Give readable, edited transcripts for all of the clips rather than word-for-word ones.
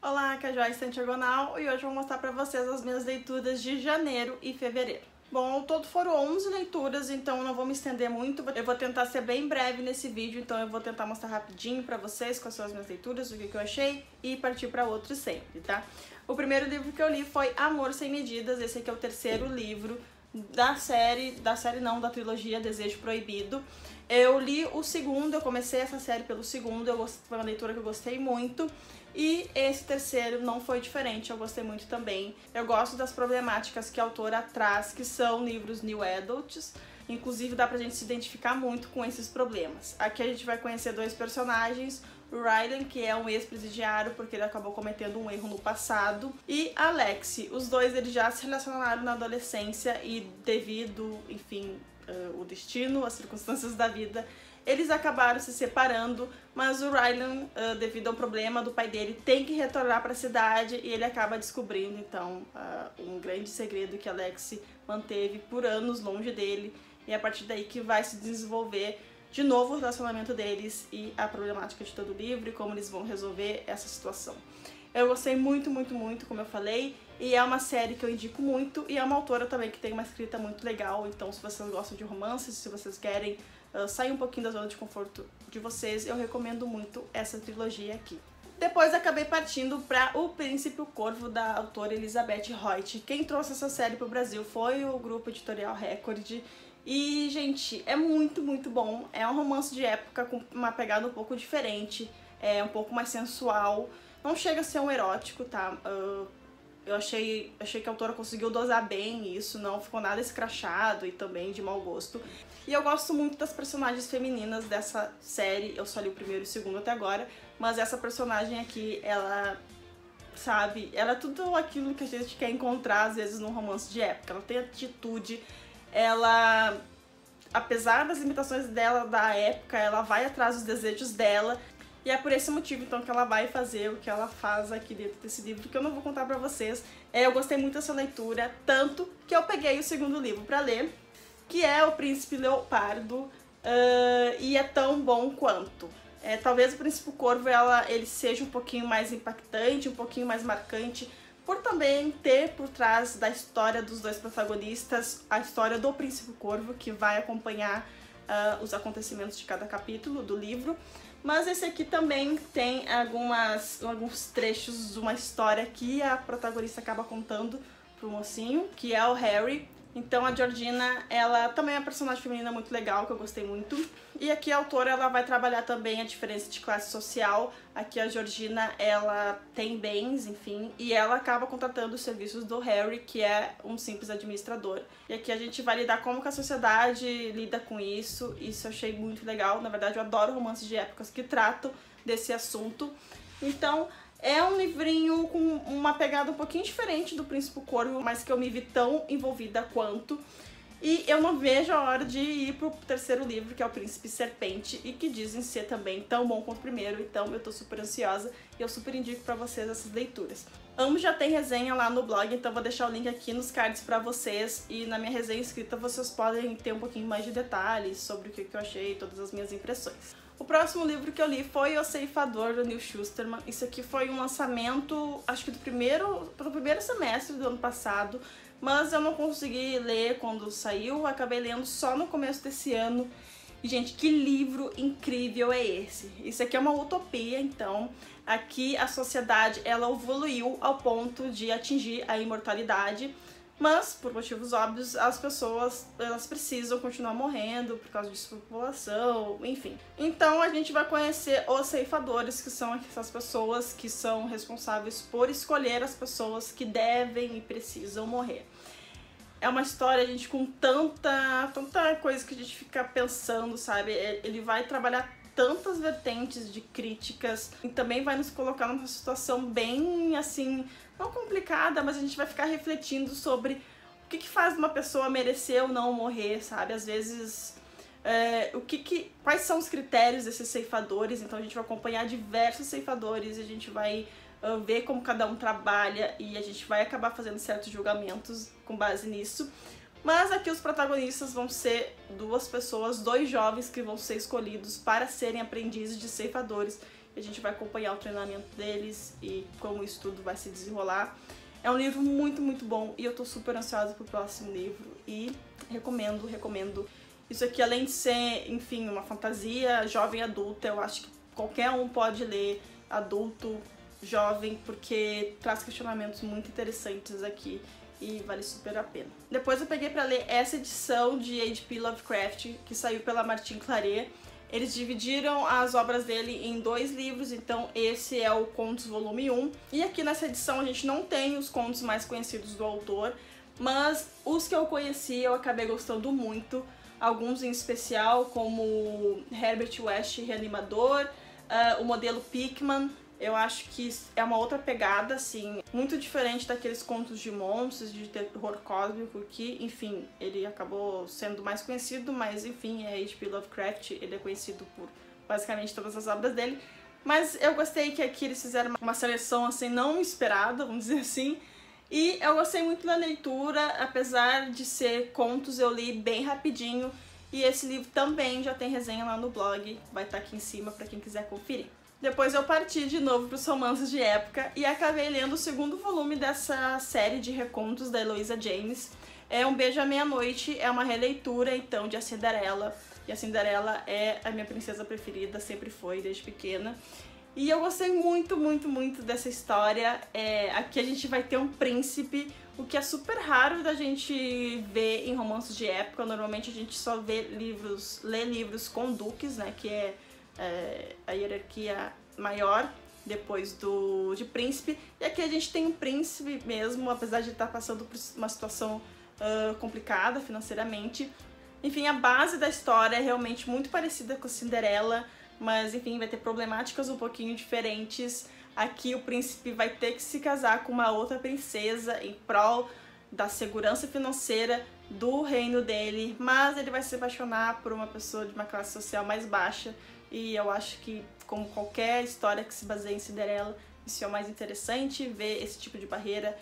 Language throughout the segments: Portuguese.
Olá, aqui é a Joyce Santiagonal e hoje eu vou mostrar pra vocês as minhas leituras de janeiro e fevereiro. Bom, ao todo foram 11 leituras, então eu não vou me estender muito. Eu vou tentar ser bem breve nesse vídeo, então eu vou tentar mostrar rapidinho pra vocês quais são as minhas leituras, o que eu achei e partir pra outros sempre, tá? O primeiro livro que eu li foi Amor Sem Medidas, esse aqui é o terceiro livro da trilogia Desejo Proibido. Eu li o segundo, eu comecei essa série pelo segundo, foi uma leitura que eu gostei muito. E esse terceiro não foi diferente, eu gostei muito também. Eu gosto das problemáticas que a autora traz, que são livros New Adults. Inclusive dá pra gente se identificar muito com esses problemas. Aqui a gente vai conhecer dois personagens, o Rylan, que é um ex-presidiário porque ele acabou cometendo um erro no passado, e Alexi. Os dois eles já se relacionaram na adolescência e devido, enfim, o destino, as circunstâncias da vida, eles acabaram se separando, mas o Rylan, devido ao problema do pai dele, tem que retornar para a cidade e ele acaba descobrindo, então, um grande segredo que Alexi manteve por anos longe dele, e é a partir daí que vai se desenvolver de novo o relacionamento deles e a problemática de todo o livro e como eles vão resolver essa situação. Eu gostei muito, muito, muito, como eu falei, e é uma série que eu indico muito, e é uma autora também que tem uma escrita muito legal, então se vocês gostam de romances, se vocês querem sair um pouquinho da zona de conforto de vocês, eu recomendo muito essa trilogia aqui. Depois acabei partindo para O Príncipe e o Corvo, da autora Elizabeth Reutemann. Quem trouxe essa série para o Brasil foi o grupo editorial Record. E, gente, é muito, muito bom. É um romance de época com uma pegada um pouco diferente, um pouco mais sensual. Não chega a ser um erótico, tá? Eu achei que a autora conseguiu dosar bem isso, não ficou nada escrachado e também de mau gosto. E eu gosto muito das personagens femininas dessa série, eu só li o primeiro e o segundo até agora, mas essa personagem aqui, ela, sabe, ela é tudo aquilo que a gente quer encontrar às vezes num romance de época. Ela tem atitude, ela, apesar das limitações dela da época, ela vai atrás dos desejos dela. E é por esse motivo, então, que ela vai fazer o que ela faz aqui dentro desse livro, que eu não vou contar pra vocês. Eu gostei muito dessa leitura, tanto que eu peguei o segundo livro pra ler, que é O Príncipe Leopardo, e é tão bom quanto. Talvez O Príncipe Corvo ele seja um pouquinho mais impactante, um pouquinho mais marcante, por também ter por trás da história dos dois protagonistas a história do Príncipe Corvo, que vai acompanhar os acontecimentos de cada capítulo do livro. Mas esse aqui também tem alguns trechos de uma história que a protagonista acaba contando pro mocinho, que é o Harry. Então a Georgina, ela também é uma personagem feminina muito legal, que eu gostei muito. E aqui a autora, ela vai trabalhar também a diferença de classe social. Aqui a Georgina, ela tem bens, enfim, e ela acaba contratando os serviços do Harry, que é um simples administrador. E aqui a gente vai lidar como que a sociedade lida com isso. Isso eu achei muito legal. Na verdade, eu adoro romances de épocas que tratam desse assunto. Então, é um livrinho com uma pegada um pouquinho diferente do Príncipe Corvo, mas que eu me vi tão envolvida quanto. E eu não vejo a hora de ir pro terceiro livro, que é O Príncipe Serpente, e que dizem ser também tão bom quanto o primeiro, então eu tô super ansiosa e eu super indico pra vocês essas leituras. Ambos já tem resenha lá no blog, então vou deixar o link aqui nos cards pra vocês, e na minha resenha escrita vocês podem ter um pouquinho mais de detalhes sobre o que eu achei e todas as minhas impressões. O próximo livro que eu li foi O Ceifador, do Neil Shusterman. Isso aqui foi um lançamento, acho que do primeiro semestre do ano passado, mas eu não consegui ler quando saiu, acabei lendo só no começo desse ano. E, gente, que livro incrível é esse? Isso aqui é uma utopia, então. Aqui a sociedade, ela evoluiu ao ponto de atingir a imortalidade, mas, por motivos óbvios, as pessoas, elas precisam continuar morrendo por causa de superpopulação, enfim. Então a gente vai conhecer os ceifadores, que são essas pessoas que são responsáveis por escolher as pessoas que devem e precisam morrer. É uma história, gente, com tanta coisa que a gente fica pensando, sabe? Ele vai trabalhar tantas vertentes de críticas e também vai nos colocar numa situação bem, assim, não complicada, mas a gente vai ficar refletindo sobre o que faz uma pessoa merecer ou não morrer, sabe? Às vezes, quais são os critérios desses ceifadores. Então a gente vai acompanhar diversos ceifadores e a gente vai ver como cada um trabalha e a gente vai acabar fazendo certos julgamentos com base nisso. Mas aqui os protagonistas vão ser duas pessoas, dois jovens que vão ser escolhidos para serem aprendizes de ceifadores. A gente vai acompanhar o treinamento deles e como isso tudo vai se desenrolar. É um livro muito, muito bom e eu tô super ansiosa pro próximo livro e recomendo. Isso aqui, além de ser, enfim, uma fantasia jovem adulta, eu acho que qualquer um pode ler, adulto, jovem, porque traz questionamentos muito interessantes aqui e vale super a pena. Depois eu peguei pra ler essa edição de H.P. Lovecraft, que saiu pela Martin Claret. Eles dividiram as obras dele em 2 livros, então esse é o Contos volume 1. E aqui nessa edição a gente não tem os contos mais conhecidos do autor, mas os que eu conheci eu acabei gostando muito. Alguns em especial, como Herbert West, Reanimador, o modelo Pickman. Eu acho que é uma outra pegada, assim, muito diferente daqueles contos de monstros, de terror cósmico, que, enfim, ele acabou sendo mais conhecido, mas, enfim, é H.P. Lovecraft, ele é conhecido por basicamente todas as obras dele. Mas eu gostei que aqui eles fizeram uma seleção, assim, não esperada, vamos dizer assim, e eu gostei muito da leitura, apesar de ser contos, eu li bem rapidinho, e esse livro também já tem resenha lá no blog, vai estar aqui em cima para quem quiser conferir. Depois eu parti de novo para os romances de época e acabei lendo o 2º volume dessa série de recontos da Eloisa James. É Um Beijo à Meia-Noite, é uma releitura então de A Cinderela, e a Cinderela é a minha princesa preferida, sempre foi, desde pequena. E eu gostei muito, muito, muito dessa história. Aqui a gente vai ter um príncipe, o que é super raro da gente ver em romances de época. Normalmente a gente só lê livros com duques, né, que é a hierarquia maior depois de príncipe. E aqui a gente tem um príncipe mesmo, apesar de estar passando por uma situação complicada financeiramente. Enfim, a base da história é realmente muito parecida com a Cinderela, mas enfim, vai ter problemáticas um pouquinho diferentes. Aqui o príncipe vai ter que se casar com uma outra princesa em prol da segurança financeira do reino dele, mas ele vai se apaixonar por uma pessoa de uma classe social mais baixa, e eu acho que, como qualquer história que se baseia em Cinderela, isso é o mais interessante, ver esse tipo de barreira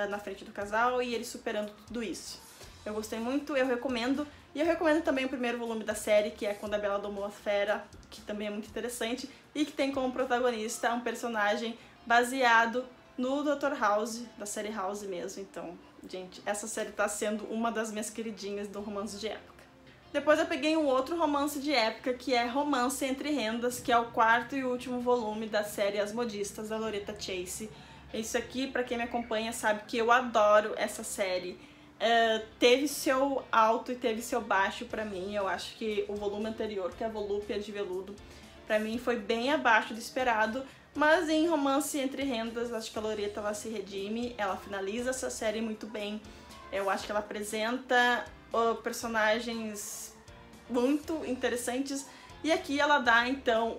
na frente do casal e ele superando tudo isso. Eu gostei muito, eu recomendo. E eu recomendo também o 1º volume da série, que é Quando a Bela Domou a Fera, que também é muito interessante e que tem como protagonista um personagem baseado no Dr. House, da série House mesmo. Então, gente, essa série tá sendo uma das minhas queridinhas do romance de época. Depois eu peguei um outro romance de época, que é Romance Entre Rendas, que é o 4º e último volume da série As Modistas, da Loretta Chase. Isso aqui, pra quem me acompanha, sabe que eu adoro essa série. Teve seu alto e teve seu baixo pra mim. Eu acho que o volume anterior, que é a Volúpia de Veludo, pra mim foi bem abaixo do esperado, mas em Romance Entre Rendas, acho que a Loretta ela se redime, ela finaliza essa série muito bem. Eu acho que ela apresenta personagens muito interessantes e aqui ela dá então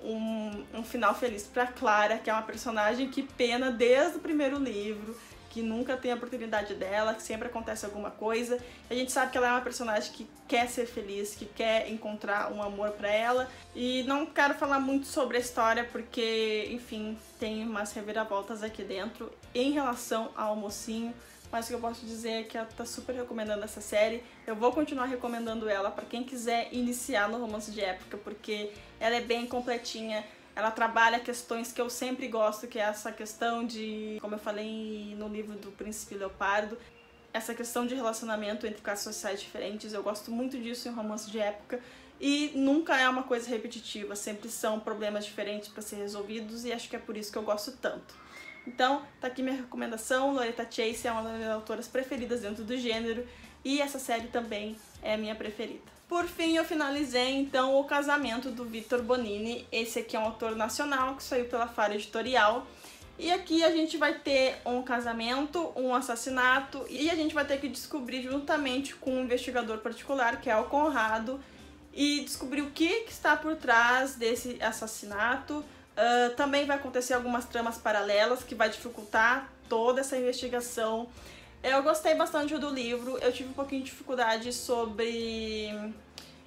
um final feliz pra Clara, que é uma personagem que pena desde o 1º livro, que nunca tem a oportunidade dela, que sempre acontece alguma coisa. A gente sabe que ela é uma personagem que quer ser feliz, que quer encontrar um amor pra ela. E não quero falar muito sobre a história porque, enfim, tem umas reviravoltas aqui dentro em relação ao mocinho. Mas o que eu posso dizer é que ela tá super recomendando essa série. Eu vou continuar recomendando ela pra quem quiser iniciar no romance de época, porque ela é bem completinha. Ela trabalha questões que eu sempre gosto, que é essa questão de, como eu falei no livro do Príncipe Leopardo, essa questão de relacionamento entre classes sociais diferentes. Eu gosto muito disso em romance de época e nunca é uma coisa repetitiva, sempre são problemas diferentes para ser resolvidos e acho que é por isso que eu gosto tanto. Então, tá aqui minha recomendação. Loretta Chase é uma das minhas autoras preferidas dentro do gênero e essa série também é a minha preferida. Por fim, eu finalizei então O Casamento, do Victor Bonini. Esse aqui é um autor nacional que saiu pela Faro Editorial. E aqui a gente vai ter um casamento, um assassinato, e a gente vai ter que descobrir juntamente com um investigador particular, que é o Conrado, e descobrir o que está por trás desse assassinato. Também vai acontecer algumas tramas paralelas que vai dificultar toda essa investigação. Eu gostei bastante do livro, eu tive um pouquinho de dificuldade sobre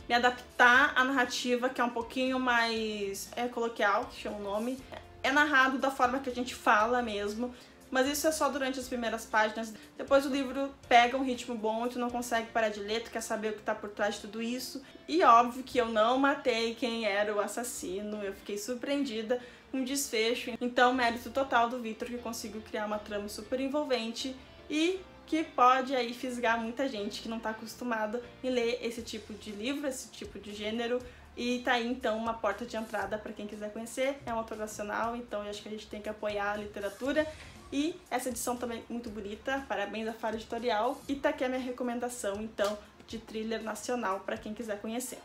me adaptar à narrativa, que é um pouquinho mais coloquial, que chama o nome. É narrado da forma que a gente fala mesmo, mas isso é só durante as primeiras páginas. Depois o livro pega um ritmo bom e tu não consegue parar de ler, tu quer saber o que tá por trás de tudo isso. E óbvio que eu não matei quem era o assassino, eu fiquei surpreendida. um desfecho. Então, mérito total do Victor, que conseguiu criar uma trama super envolvente e que pode aí fisgar muita gente que não tá acostumada em ler esse tipo de livro, esse tipo de gênero. E tá aí então uma porta de entrada para quem quiser conhecer. É um autor nacional, então eu acho que a gente tem que apoiar a literatura. E essa edição também é muito bonita, parabéns à Faro Editorial. E tá aqui a minha recomendação então de thriller nacional para quem quiser conhecer.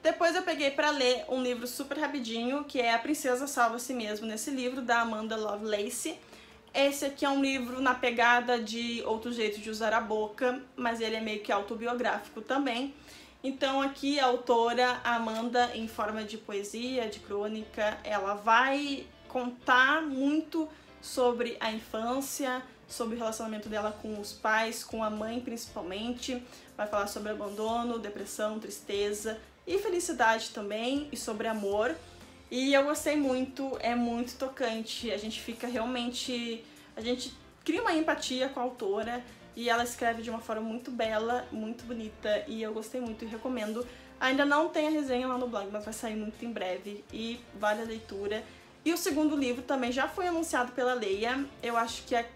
Depois eu peguei para ler um livro super rapidinho, que é A Princesa Salva a Si Mesmo, nesse livro, da Amanda Lovelace. Esse aqui é um livro na pegada de Outro Jeito de Usar a Boca, mas ele é meio que autobiográfico também. Então aqui a autora Amanda, em forma de poesia, de crônica, ela vai contar muito sobre a infância, sobre o relacionamento dela com os pais, com a mãe principalmente. Vai falar sobre abandono, depressão, tristeza e felicidade também, e sobre amor. E eu gostei muito, é muito tocante, a gente fica realmente... a gente cria uma empatia com a autora. E ela escreve de uma forma muito bela, muito bonita, e eu gostei muito e recomendo. Ainda não tem a resenha lá no blog, mas vai sair muito em breve e vale a leitura. E o segundo livro também já foi anunciado pela Leia. Eu acho que é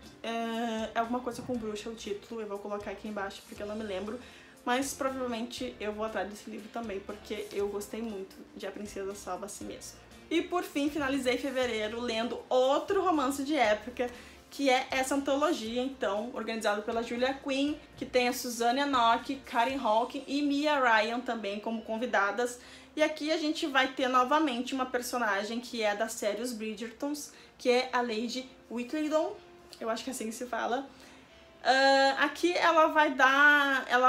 alguma coisa com bruxa o título, eu vou colocar aqui embaixo porque eu não me lembro. Mas provavelmente eu vou atrás desse livro também, porque eu gostei muito de A Princesa Salva a Si Mesmo. E por fim, finalizei fevereiro lendo outro romance de época, que é essa antologia, então, organizada pela Julia Quinn, que tem a Suzanne Anoki, Karen Hawking e Mia Ryan também como convidadas. E aqui a gente vai ter novamente uma personagem que é da série Os Bridgertons, que é a Lady Whittington, eu acho que é assim que se fala. Aqui ela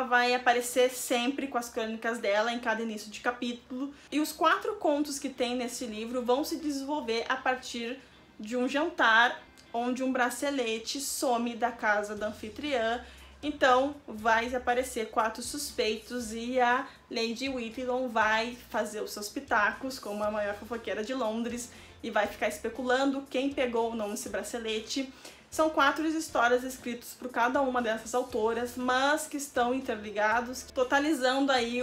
vai aparecer sempre com as crônicas dela em cada início de capítulo. E os 4 contos que tem nesse livro vão se desenvolver a partir de um jantar onde um bracelete some da casa da anfitriã. Então vai aparecer 4 suspeitos e a Lady Whittington vai fazer os seus pitacos como a maior fofoqueira de Londres e vai ficar especulando quem pegou ou não esse bracelete. São 4 histórias escritas por cada uma dessas autoras, mas que estão interligados, totalizando aí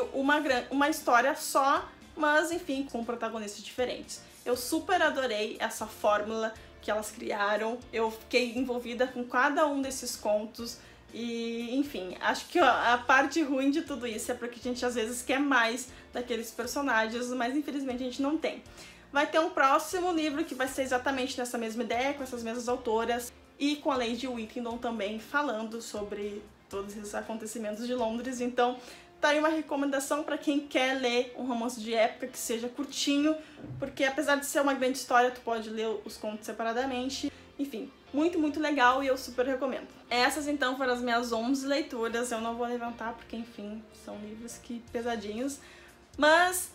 uma história só, mas enfim, com protagonistas diferentes. Eu super adorei essa fórmula que elas criaram, eu fiquei envolvida com cada um desses contos e, enfim, acho que a parte ruim de tudo isso é porque a gente às vezes quer mais daqueles personagens, mas infelizmente a gente não tem. Vai ter um próximo livro que vai ser exatamente nessa mesma ideia, com essas mesmas autoras e com a Lady Whittington também falando sobre todos esses acontecimentos de Londres, então tá aí uma recomendação para quem quer ler um romance de época que seja curtinho, porque apesar de ser uma grande história, tu pode ler os contos separadamente. Enfim, muito, muito legal e eu super recomendo. Essas então foram as minhas 11 leituras, eu não vou levantar porque, enfim, são livros que pesadinhos. Mas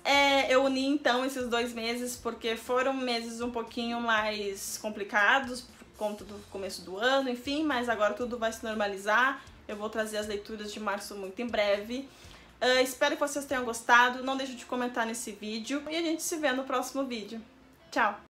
eu uni então esses 2 meses porque foram meses um pouquinho mais complicados por conta do começo do ano, enfim, mas agora tudo vai se normalizar. Eu vou trazer as leituras de março muito em breve. Espero que vocês tenham gostado, não deixe de comentar nesse vídeo e a gente se vê no próximo vídeo. Tchau!